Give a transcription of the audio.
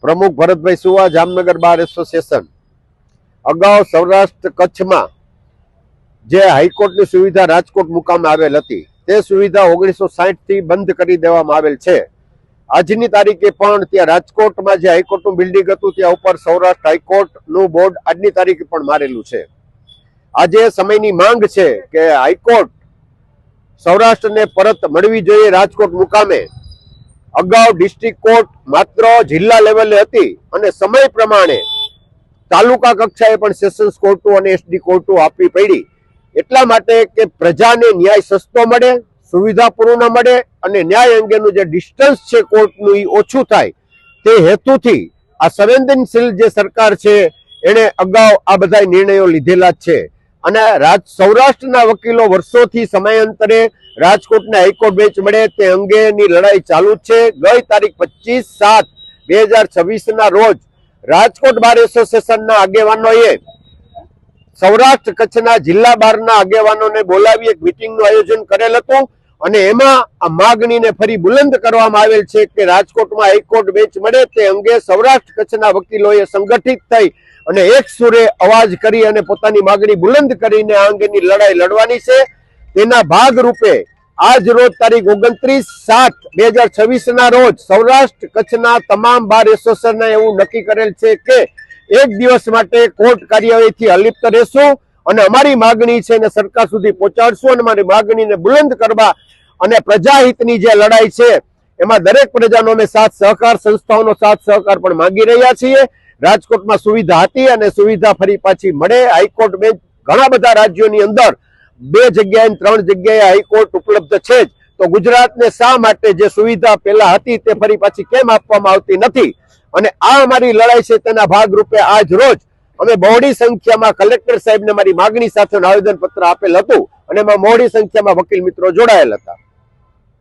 પ્રમુખ ભરતભાઈ સુવા, Jamnagar bar association. અગાઉ સૌરાષ્ટ્ર કચ્છમાં જે હાઈકોર્ટની સુવિધા રાજકોટ મુકામે આવેલ હતી તે સુવિધા 1960 થી બંધ કરી દેવામાં આવેલ છે। આજની તારીખે પણ ત્યાં રાજકોટમાં જે હાઈકોર્ટનું બિલ્ડિંગ હતું ત્યાં ઉપર સૌરાષ્ટ્ર હાઈકોર્ટનું બોર્ડ આજની તારીખે પણ મારેલું છે। આજે સમયની માંગ છે કે હાઈકોર્ટ સૌરાષ્ટ્રને પરત મળવી જોઈએ રાજકોટ મુકામે। અગાઉ ડિસ્ટ્રિક્ટ કોર્ટ માત્ર જિલ્લા લેવલે હતી અને સમય પ્રમાણે તાલુકા કક્ષાએ પણ સેશન્સ કોર્ટો અને એસડી કોર્ટો આપવી પડી, એટલા માટે કે પ્રજાને ન્યાય સસ્તો મળે, સુવિધાપૂર્ણ મળે અને ન્યાય અંગેનું જે ડિસ્ટન્સ છે કોર્ટનું એ ઓછું થાય તે હેતુથી આ સંવેદનશીલ જે સરકાર છે એને અગાઉ આ બધા નિર્ણયો લીધેલા જ છે। અને સૌરાષ્ટ્રના વકીલો વર્ષોથી સમયાંતરે રાજકોટના હાઈકોર્ટ બેન્ચ મળે તે અંગેની લડાઈ ચાલુ જ છે। ગઈ તારીખ 25/7/2026 રોજ રાજકોટ બાર એસોસિએશનના આગેવાનોએ સૌરાષ્ટ્ર કચ્છના જિલ્લા બારના આગેવાનોને બોલાવી એક મિટિંગનું આયોજન કરેલ હતું અને એમાં આ માગણીને ફરી બુલંદ કરવામાં આવેલ છે કે રાજકોટમાં હાઈકોર્ટ બેન્ચ મળે તે અંગે સૌરાષ્ટ્ર કચ્છના વકીલોએ સંગઠિત થઈ અને એક સુરે અવાજ કરી અને પોતાની માગણી બુલંદ કરીને આ અંગેની લડાઈ લડવાની છે। તેના ભાગરૂપે આજ રોજ તારીખ 29/7/2026 રોજ સૌરાષ્ટ્ર કચ્છના તમામ બાર એસોસિએશને એવું નક્કી કરેલ છે કે એક દિવસ માટે કોર્ટ કાર્યવાહીથી અલિપ્ત રહેશું અને અમારી માગણી છે ને સરકાર સુધી પહોંચાડશું અને અમારી માગણીને બુલંદ કરવા અને પ્રજાહિતની જે લડાઈ છે એમાં દરેક પ્રજાનો અમે સાથ સહકાર, સંસ્થાઓનો સાથ સહકાર પણ માંગી રહ્યા છીએ। રાજકોટમાં સુવિધા હતી અને સુવિધા ફરી પાછી મળે। હાઈકોર્ટ બેન્ચ ઘણા બધા રાજ્યોની અંદર 2 જગ્યાએ 3 જગ્યાએ હાઈકોર્ટ ઉપલબ્ધ છે જ, તો ગુજરાતને શા માટે જે સુવિધા પહેલા હતી તે ફરી પાછી કેમ આપવામાં આવતી નથી? અને આ અમારી લડાઈ છે તેના ભાગરૂપે આજ રોજ અમે બહોળી સંખ્યામાં કલેક્ટર સાહેબને મારી માગણી સાથે આવેદન પત્ર આપેલ હતું અને એમાં બહોળી સંખ્યામાં વકીલ મિત્રો જોડાયેલ હતા।